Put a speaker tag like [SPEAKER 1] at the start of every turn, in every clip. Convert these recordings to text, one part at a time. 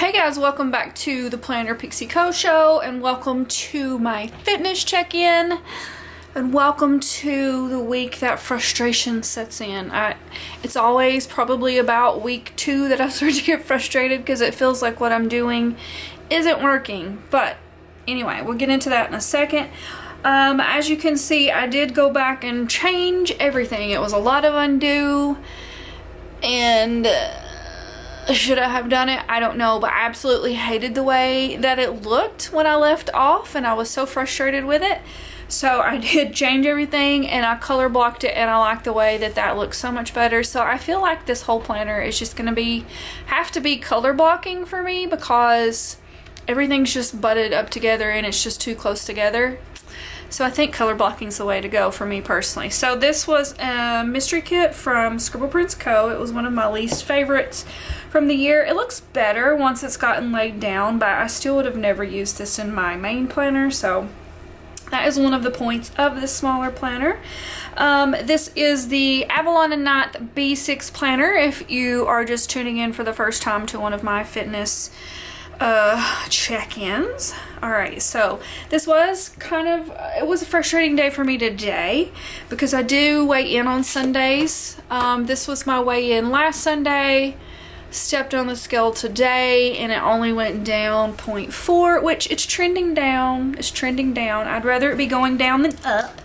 [SPEAKER 1] Hey guys, welcome back to the Planner Pixie Co show, and welcome to my fitness check-in, and welcome to the week that frustration sets in. It's always probably about week 2 that I start to get frustrated because it feels like what I'm doing isn't working. But anyway, we'll get into that in a second. As you can see, I did go back and change everything. It was a lot of undo, and should I have done it? I don't know, but I absolutely hated the way that it looked when I left off, and I was so frustrated with it. So I did change everything, and I color blocked it, and I like the way that that looks so much better. So I feel like this whole planner is just gonna have to be color blocking for me, because everything's just butted up together and it's just too close together. So I think color blocking is the way to go for me personally. So this was a mystery kit from Scribble Prints Co. It was one of my least favorites from the year. It looks better once it's gotten laid down, but I still would have never used this in my main planner. So that is one of the points of this smaller planner. This is the Avalon and Ninth B6 planner if you are just tuning in for the first time to one of my fitness check-ins. Alright, so this was it was a frustrating day for me today because I do weigh in on Sundays. This was my weigh-in last Sunday. Stepped on the scale today and it only went down 0.4, which it's trending down. It's trending down. I'd rather it be going down than up.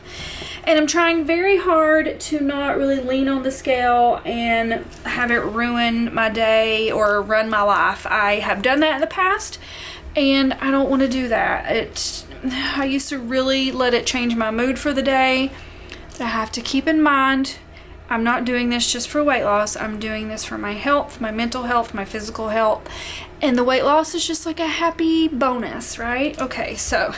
[SPEAKER 1] And I'm trying very hard to not really lean on the scale and have it ruin my day or run my life. I have done that in the past and I don't want to do that. I used to really let it change my mood for the day. But I have to keep in mind, I'm not doing this just for weight loss. I'm doing this for my health, my mental health, my physical health. And the weight loss is just like a happy bonus, right? Okay, so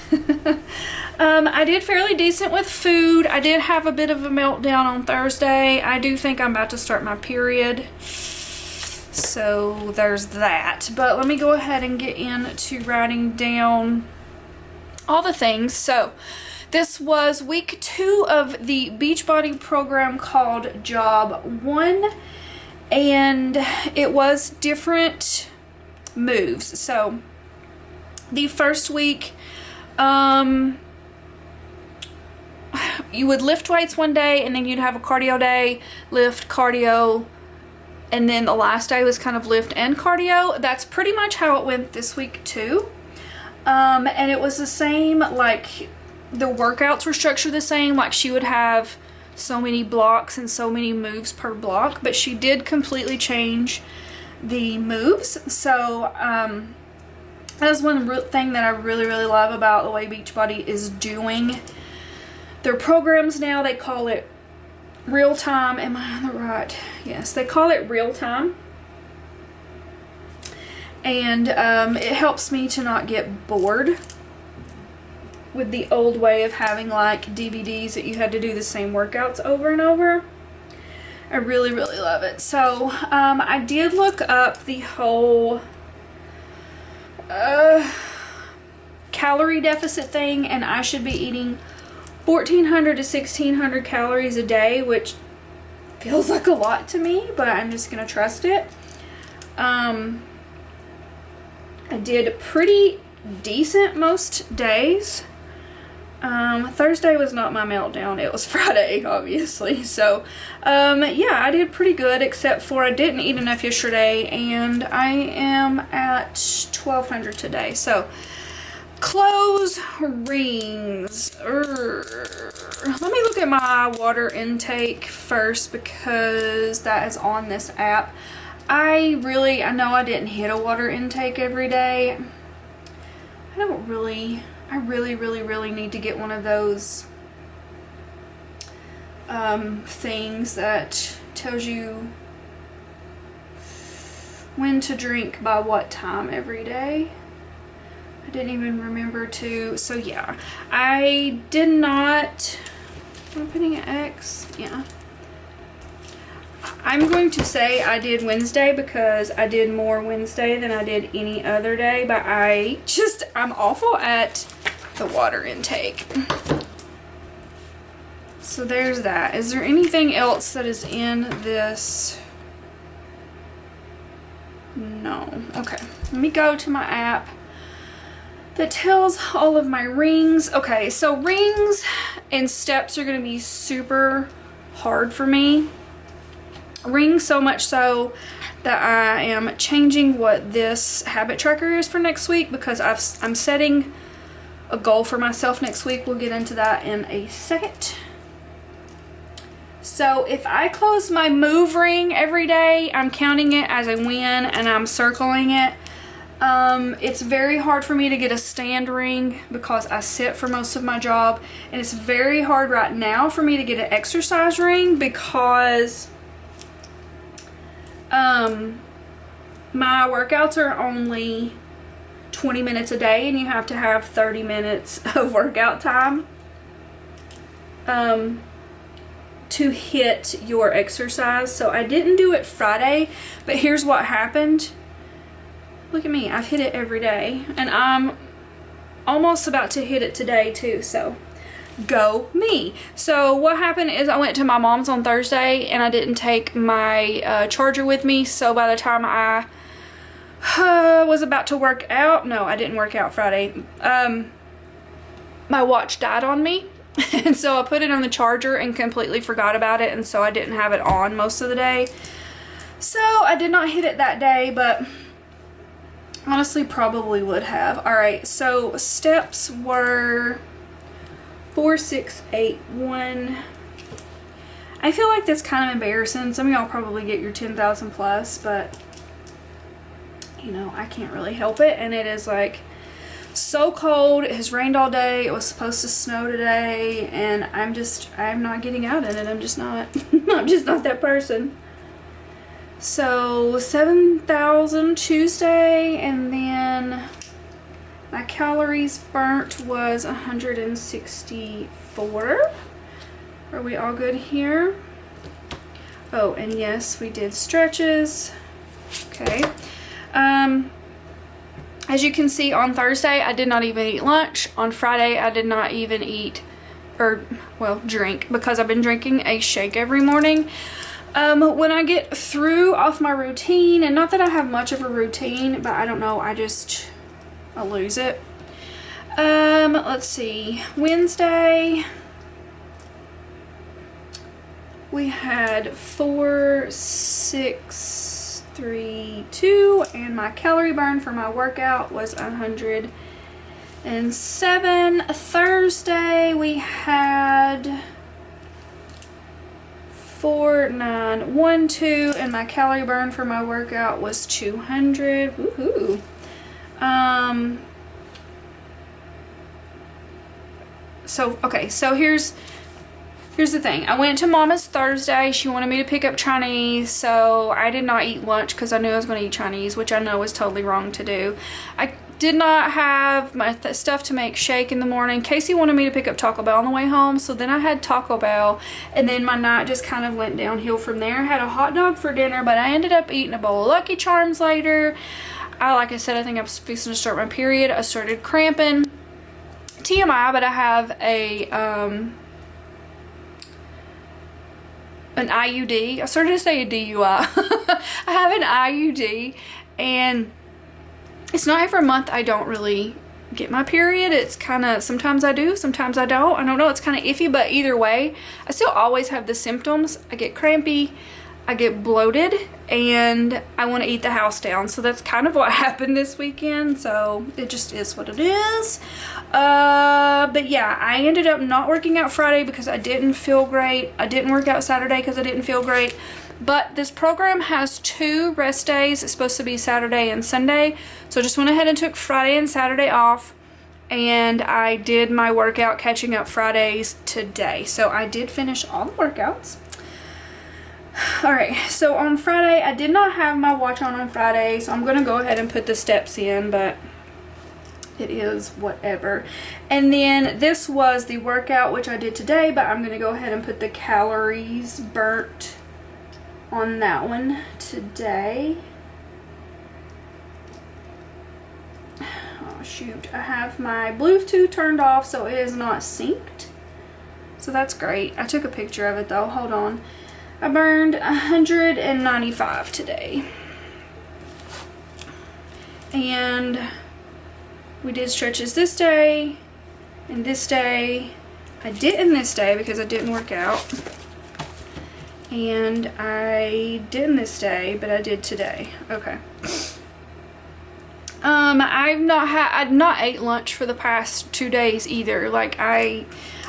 [SPEAKER 1] I did fairly decent with food. I did have a bit of a meltdown on Thursday. I do think I'm about to start my period. So there's that. But let me go ahead and get into writing down all the things. So this was week 2 of the Beachbody program called Job 1. And it was different moves. So the first week, you would lift weights one day and then you'd have a cardio day, lift, cardio, and then the last day was kind of lift and cardio. That's pretty much how it went this week too. And it was the same, like the workouts were structured the same, like she would have so many blocks and so many moves per block, but she did completely change the moves. So that is one thing that I really love about the way Beachbody is doing their programs now. They call it real time. Am I on the right? Yes, they call it real time. And it helps me to not get bored with the old way of having like DVDs that you had to do the same workouts over and over. I really love it. So I did look up the whole calorie deficit thing, and I should be eating 1,400 to 1,600 calories a day, which feels like a lot to me, but I'm just gonna trust it. I did pretty decent most days. Thursday was not my meltdown. It was Friday, obviously. So, yeah, I did pretty good, except for I didn't eat enough yesterday, and I am at 1,200 today. So, clothes, rings. Let me look at my water intake first, because that is on this app. I know I didn't hit a water intake every day. I really need to get one of those things that tells you when to drink by what time every day. I didn't even remember to. So yeah, I did not. Am I putting an X? Yeah. I'm going to say I did Wednesday because I did more Wednesday than I did any other day, but I'm awful at the water intake. So there's that. Is there anything else that is in this No. Okay, let me go to my app that tells all of my rings. Okay, so rings and steps are gonna be super hard for me. Rings so much so that I am changing what this habit tracker is for next week, because I'm setting a goal for myself next week. We'll get into that in a second. So if I close my move ring every day, I'm counting it as a win and I'm circling it. It's very hard for me to get a stand ring because I sit for most of my job, and it's very hard right now for me to get an exercise ring because my workouts are only 20 minutes a day, and you have to have 30 minutes of workout time to hit your exercise. So I didn't do it Friday, but here's what happened. Look at me, I've hit it every day, and I'm almost about to hit it today too, so go me. So what happened is I went to my mom's on Thursday and I didn't take my charger with me, so by the time I was about to work out, no, I didn't work out Friday, my watch died on me. And so I put it on the charger and completely forgot about it, and so I didn't have it on most of the day. So I did not hit it that day, but honestly probably would have. Alright, so steps were 4, 6, 8, 1. I feel like that's kind of embarrassing. Some of y'all probably get your 10,000 plus, but you know, I can't really help it. And it is like so cold. It has rained all day. It was supposed to snow today, and I'm not getting out in it. I'm just not that person. So 7,000 Tuesday, and then my calories burnt was 164. Are we all good here? Oh, and yes, we did stretches. Okay. As you can see, on Thursday, I did not even eat lunch. On Friday, I did not even eat, drink, because I've been drinking a shake every morning. When I get through off my routine, and not that I have much of a routine, but I don't know, I lose it. Let's see, Wednesday, we had 4, 6, 3, 2, and my calorie burn for my workout was 107. Thursday, we had 4, 9, 1, 2, and my calorie burn for my workout was 200. Woohoo. So here's the thing. I went to Mama's Thursday. She wanted me to pick up Chinese, so I did not eat lunch because I knew I was going to eat Chinese, which I know is totally wrong to do. I did not have my stuff to make shake in the morning. Casey wanted me to pick up Taco Bell on the way home, so then I had Taco Bell, and then my night just kind of went downhill from there. I had a hot dog for dinner, but I ended up eating a bowl of Lucky Charms later. Like I said, I think I was fixing to start my period. I started cramping. TMI, but I have an IUD. I started to say a DUI. I have an IUD, and it's not every month I don't really get my period. It's kind of, sometimes I do, sometimes I don't. I don't know, it's kind of iffy, but either way, I still always have the symptoms. I get crampy, I get bloated, and I want to eat the house down. So that's kind of what happened this weekend. So it just is what it is. But yeah, I ended up not working out Friday because I didn't feel great. I didn't work out Saturday because I didn't feel great. But this program has 2 rest days. It's supposed to be Saturday and Sunday. So I just went ahead and took Friday and Saturday off. And I did my workout catching up Fridays today. So I did finish all the workouts. Alright, so on Friday, I did not have my watch on Friday, so I'm going to go ahead and put the steps in, but it is whatever. And then this was the workout, which I did today, but I'm going to go ahead and put the calories burnt on that one today. Oh shoot, I have my Bluetooth turned off, so it is not synced. So that's great. I took a picture of it though, hold on. I burned 195 today. And we did stretches this day and this day. I didn't this day because I didn't work out. And I didn't this day, but I did today. Okay. I've not ate lunch for the past 2 days either. Like I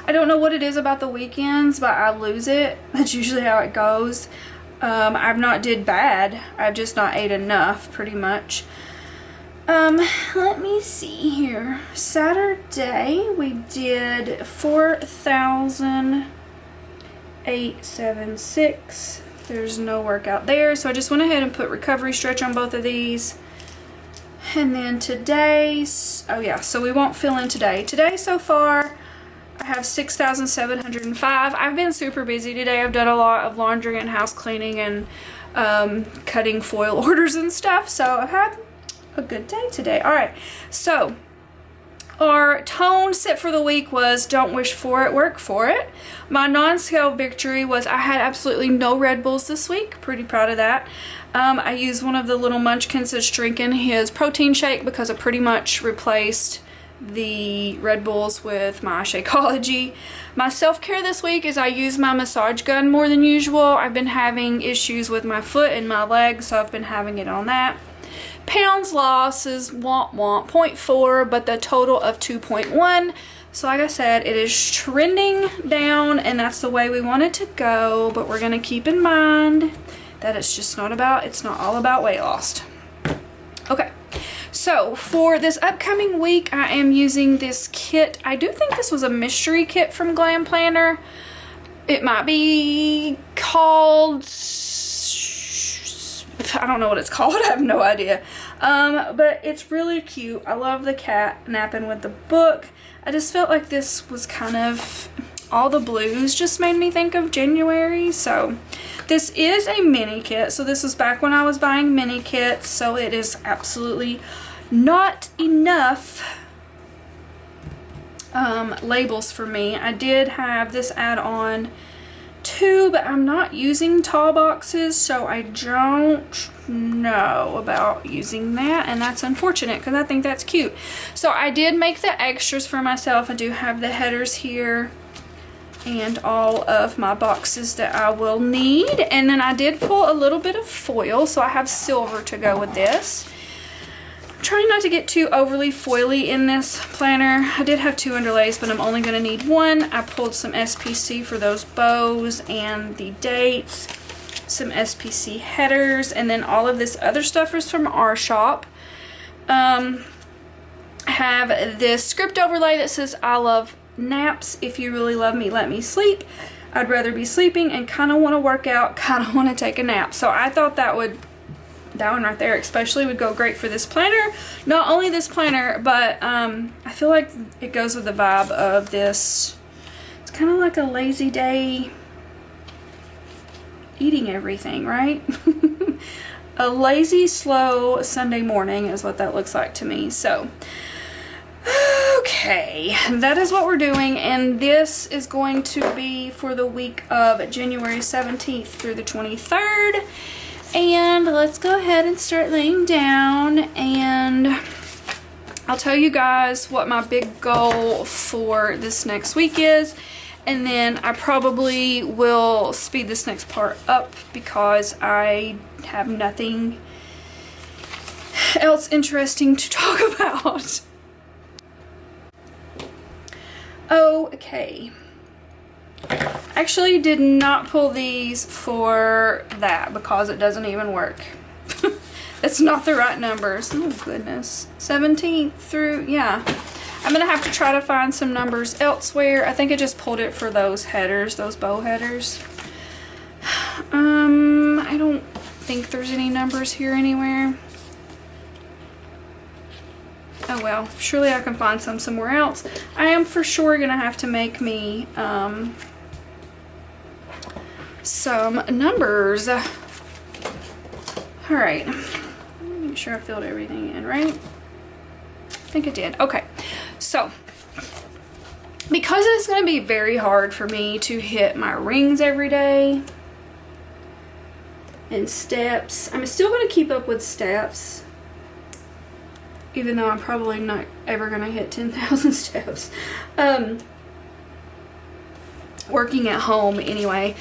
[SPEAKER 1] don't know what it is about the weekends, but I lose it. That's usually how it goes. I've not did bad. I've just not ate enough, pretty much. Let me see here. Saturday we did 4,876. There's no workout there, so I just went ahead and put recovery stretch on both of these. And then today's, oh yeah, so we won't fill in today. Today so far, I have 6,705. I've been super busy today. I've done a lot of laundry and house cleaning and cutting foil orders and stuff. So I've had a good day today. All right, so our tone sit for the week was don't wish for it, work for it. My non-scale victory was I had absolutely no Red Bulls this week. Pretty proud of that. I used one of the little munchkins that's drinking his protein shake because I pretty much replaced the Red Bulls with my Shakeology. My self-care this week is I use my massage gun more than usual. I've been having issues with my foot and my legs, so I've been having it on that. Pounds lost is 0.4, but the total of 2.1. So like I said, it is trending down, and that's the way we want it to go, but we're gonna keep in mind that it's not all about weight loss. Okay, so for this upcoming week, I am using this kit. I do think this was a mystery kit from Glam Planner. It might be called, I don't know what it's called, I have no idea. But it's really cute. I love the cat napping with the book. I just felt like this was kind of, all the blues just made me think of January. So this is a mini kit. So this was back when I was buying mini kits. So it is absolutely not enough labels for me. I did have this add-on too, but I'm not using tall boxes, so I don't know about using that, and that's unfortunate because I think that's cute. So I did make the extras for myself. I do have the headers here and all of my boxes that I will need, and then I did pull a little bit of foil, so I have silver to go with this. I'm trying not to get too overly foily in this planner. I did have 2 underlays, but I'm only going to need 1. I pulled some SPC for those bows and the dates, some SPC headers, and then all of this other stuff is from our shop. I have this script overlay that says I love naps. If you really love me, let me sleep. I'd rather be sleeping and kind of want to work out, kind of want to take a nap. So I thought that one right there especially would go great for this planner. Not only this planner, but I feel like it goes with the vibe of this. It's kind of like a lazy day eating everything, right? A lazy, slow Sunday morning is what that looks like to me. So okay, that is what we're doing, and this is going to be for the week of January 17th through the 23rd. And let's go ahead and start laying down, and I'll tell you guys what my big goal for this next week is, and then I probably will speed this next part up because I have nothing else interesting to talk about. Okay. Actually did not pull these for that because it doesn't even work. It's not the right numbers. Oh goodness. 17th through, yeah. I'm gonna have to try to find some numbers elsewhere. I think I just pulled it for those headers, those bow headers. I don't think there's any numbers here anywhere. Oh well, surely I can find some somewhere else. I am for sure gonna have to make me some numbers. Alright, make sure I filled everything in, right? I think I did. Okay, so because it's going to be very hard for me to hit my rings every day and steps, I'm still going to keep up with steps. even though I'm probably not ever gonna hit 10,000 steps. Working at home anyway.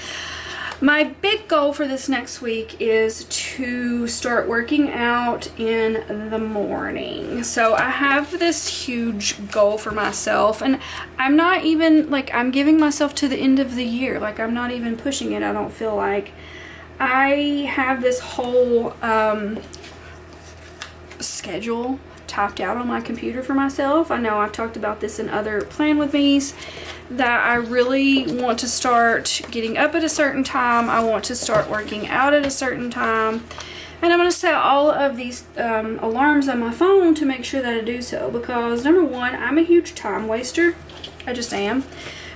[SPEAKER 1] My big goal for this next week is to start working out in the morning. So I have this huge goal for myself, and I'm not even, like, I'm giving myself to the end of the year. Like, I'm not even pushing it, I don't feel like. I have this whole schedule typed out on my computer for myself. I know I've talked about this in other Plan With Me's, that I really want to start getting up at a certain time. I want to start working out at a certain time. And I'm going to set all of these alarms on my phone to make sure that I do so. Because number one, I'm a huge time waster. I just am.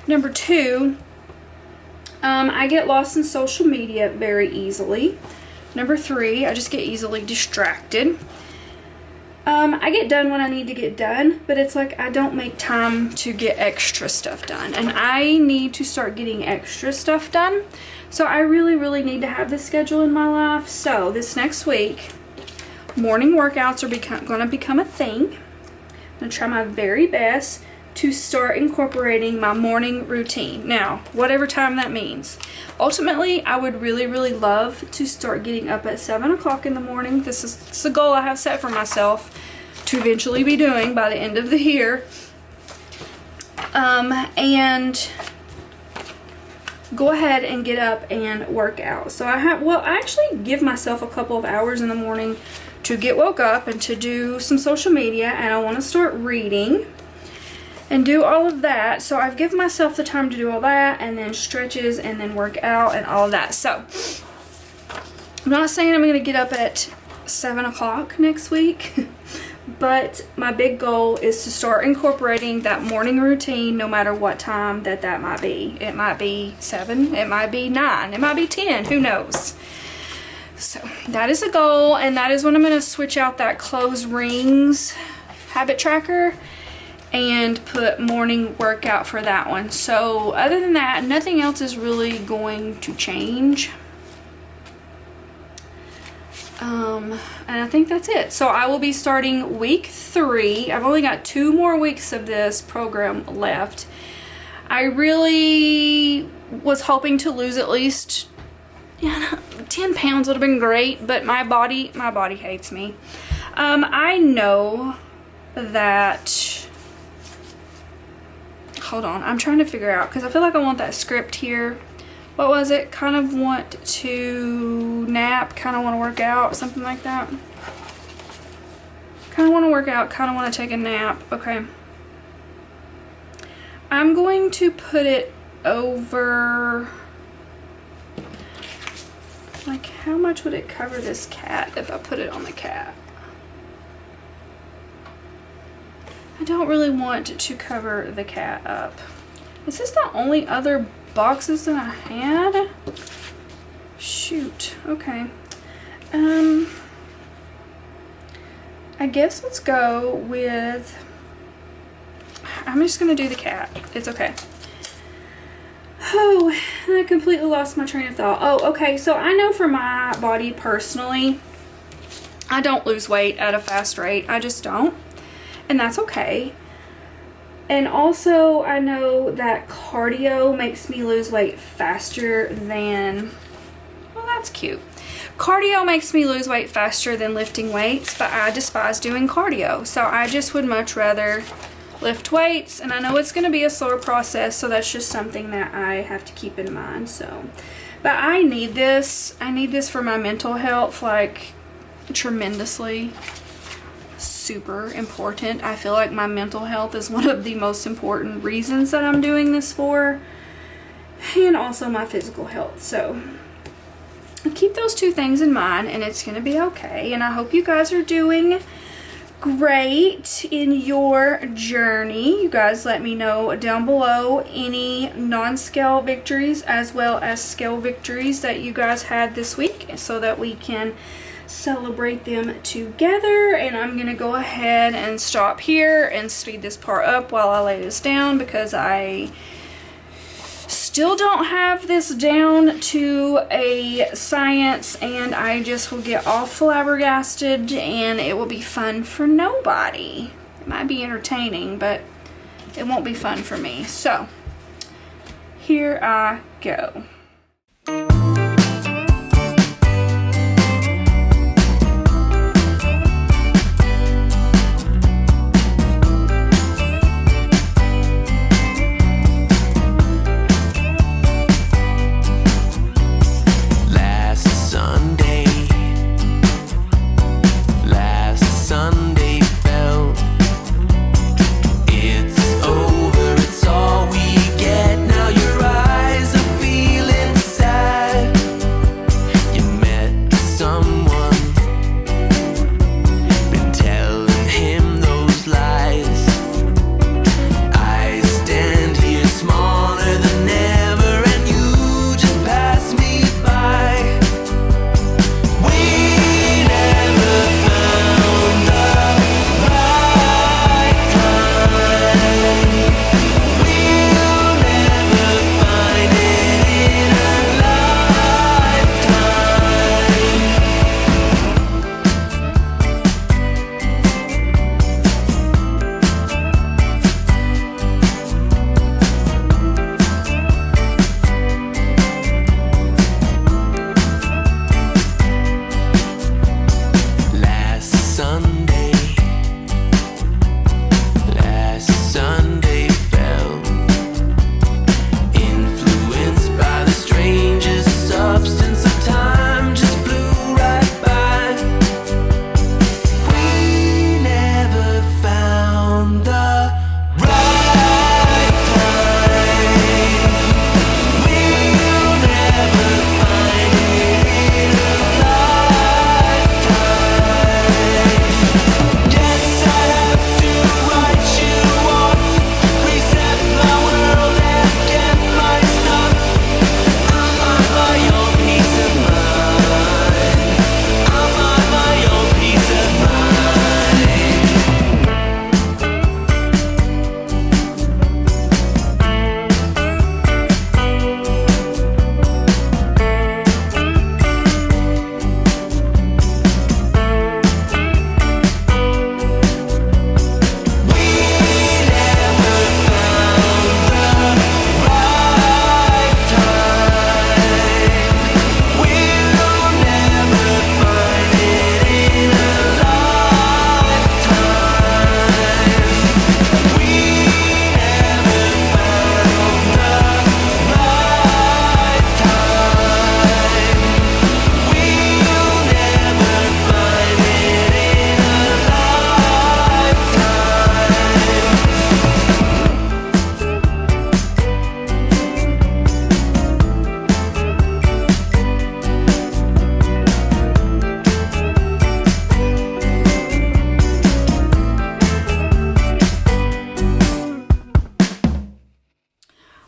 [SPEAKER 1] Number two, I get lost in social media very easily. Number three, I just get easily distracted. I get done when I need to get done, but it's like I don't make time to get extra stuff done, and I need to start getting extra stuff done. So I really, really need to have this schedule in my life. So this next week, morning workouts are going to become a thing. I'm going to try my very best to start incorporating my morning routine. Now, whatever time that means. Ultimately, I would really, really love to start getting up at 7 o'clock in the morning. This is the goal I have set for myself to eventually be doing by the end of the year. And go ahead and get up and work out. So I actually give myself a couple of hours in the morning to get woke up and to do some social media, and I want to start reading and do all of that. So I've given myself the time to do all that, and then stretches, and then work out, and all of that. So I'm not saying I'm going to get up at 7 o'clock next week, but my big goal is to start incorporating that morning routine no matter what time that might be. It might be 7, it might be 9, it might be 10, who knows. So that is a goal, and that is when I'm going to switch out that closed rings habit tracker and put morning workout for that one. So other than that, nothing else is really going to change. And I think that's it. So I will be starting week 3. I've only got 2 more weeks of this program left. I really was hoping to lose at least 10 pounds would have been great, but my body hates me. I know that, hold on, I'm trying to figure out, because I feel like I want that script here. What was it? Kind of want to nap, kind of want to work out, something like that. Kind of want to work out, kind of want to take a nap. Okay. I'm going to put it over, like, how much would it cover this cat if I put it on the cat? I don't really want to cover the cat up. Is this the only other boxes that I had? Shoot. Okay. I guess let's go with, I'm just gonna do the cat. It's okay. Oh, I completely lost my train of thought. Oh, okay. So I know for my body personally, I don't lose weight at a fast rate. I just don't. And that's okay. And also, I know that cardio makes me lose weight faster than, well, that's cute. Cardio makes me lose weight faster than lifting weights, but I despise doing cardio. So I just would much rather lift weights, and I know it's going to be a slower process, so that's just something that I have to keep in mind. So, but I need this. I need this for my mental health, like, tremendously. Super important. I feel like my mental health is one of the most important reasons that I'm doing this for, and also my physical health. So keep those 2 things in mind, and it's gonna be okay. And I hope you guys are doing great in your journey. You guys let me know down below any non-scale victories as well as scale victories that you guys had this week, so that we can celebrate them together. And I'm gonna go ahead and stop here and speed this part up while I lay this down, because I still don't have this down to a science, and I just will get all flabbergasted and it will be fun for nobody. It might be entertaining, but it won't be fun for me. So here I go.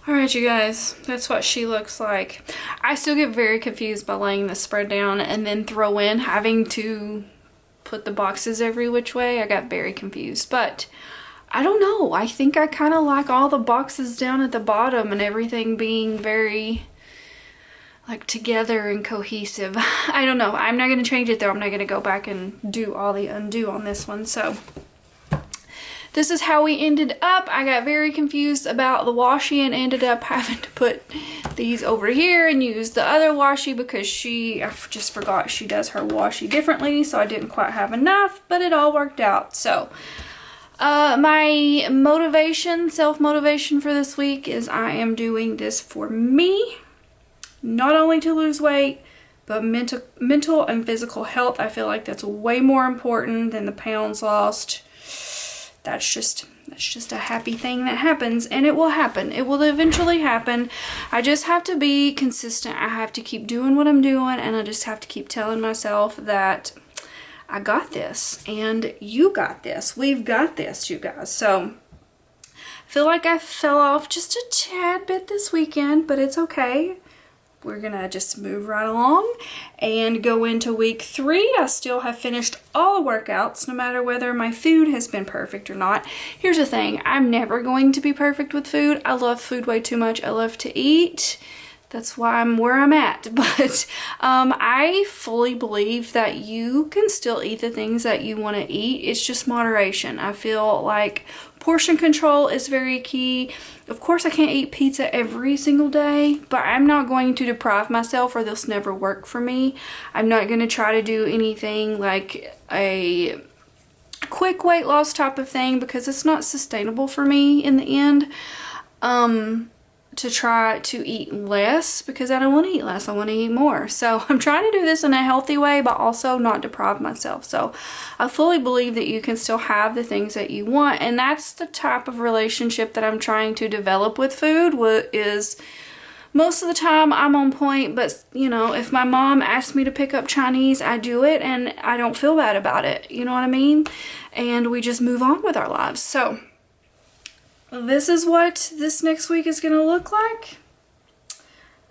[SPEAKER 1] Alright, you guys, that's what she looks like. I still get very confused by laying the spread down and then throw in having to put the boxes every which way. I got very confused, but I don't know. I think I kind of like all the boxes down at the bottom and everything being very like together and cohesive. I don't know. I'm not going to change it though. I'm not going to go back and do all the undo on this one. So this is how we ended up. I got very confused about the washi and ended up having to put these over here and use the other washi because I just forgot she does her washi differently, so I didn't quite have enough, but it all worked out. So my motivation, self-motivation for this week is I am doing this for me, not only to lose weight, but mental and physical health. I feel like that's way more important than the pounds lost. That's just a happy thing that happens, and it will happen. It will eventually happen. I just have to be consistent. I have to keep doing what I'm doing, and I just have to keep telling myself that I got this, and you got this. We've got this, you guys. So I feel like I fell off just a tad bit this weekend, but it's okay. we're gonna just move right along and go into week 3. I still have finished all the workouts, no matter whether my food has been perfect or not. Here's the thing, I'm never going to be perfect with food. I love food way too much. I love to eat. That's why I'm where I'm at. But I fully believe that you can still eat the things that you want to eat. It's just moderation. I feel like portion control is very key. Of course, I can't eat pizza every single day, but I'm not going to deprive myself or this never work for me. I'm not going to try to do anything like a quick weight loss type of thing because it's not sustainable for me in the end. To try to eat less because I don't want to eat less. I want to eat more. So I'm trying to do this in a healthy way, but also not deprive myself. So I fully believe that you can still have the things that you want. And that's the type of relationship that I'm trying to develop with food. Is most of the time I'm on point, but you know, if my mom asks me to pick up Chinese, I do it and I don't feel bad about it. You know what I mean? And we just move on with our lives. So this is what this next week is going to look like.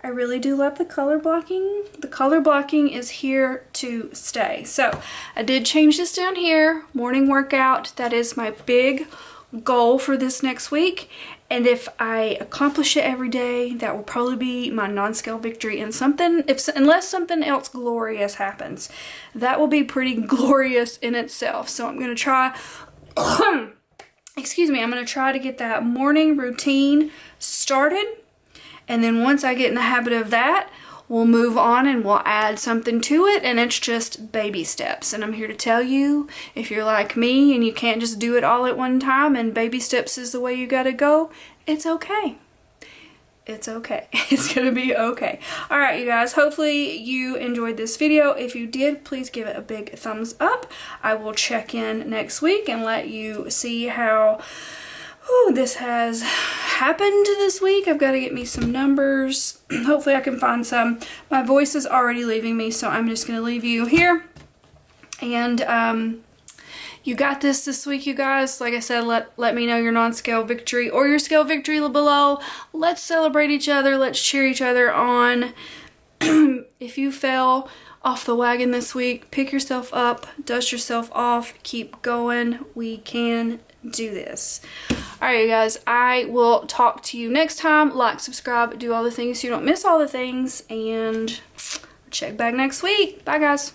[SPEAKER 1] I really do love the color blocking. The color blocking is here to stay. So I did change this down here. Morning workout. That is my big goal for this next week. And if I accomplish it every day, that will probably be my non-scale victory. And unless something else glorious happens, that will be pretty glorious in itself. So I'm going to try... Excuse me, I'm going to try to get that morning routine started. And then once I get in the habit of that, we'll move on and we'll add something to it. And it's just baby steps. And I'm here to tell you, if you're like me and you can't just do it all at one time and baby steps is the way you got to go, it's okay. It's okay. It's gonna be okay. All right, you guys, hopefully you enjoyed this video. If you did, please give it a big thumbs up. I will check in next week and let you see how this has happened this week. I've got to get me some numbers. Hopefully I can find some. My voice is already leaving me, so I'm just gonna leave you here. And you got this week, you guys. Like I said, let me know your non-scale victory or your scale victory below. Let's celebrate each other. Let's cheer each other on. If you fell off the wagon this week, pick yourself up, dust yourself off, keep going. We can do this. All right, you guys, I will talk to you next time. Like, subscribe, do all the things so you don't miss all the things, and check back next week. Bye, guys.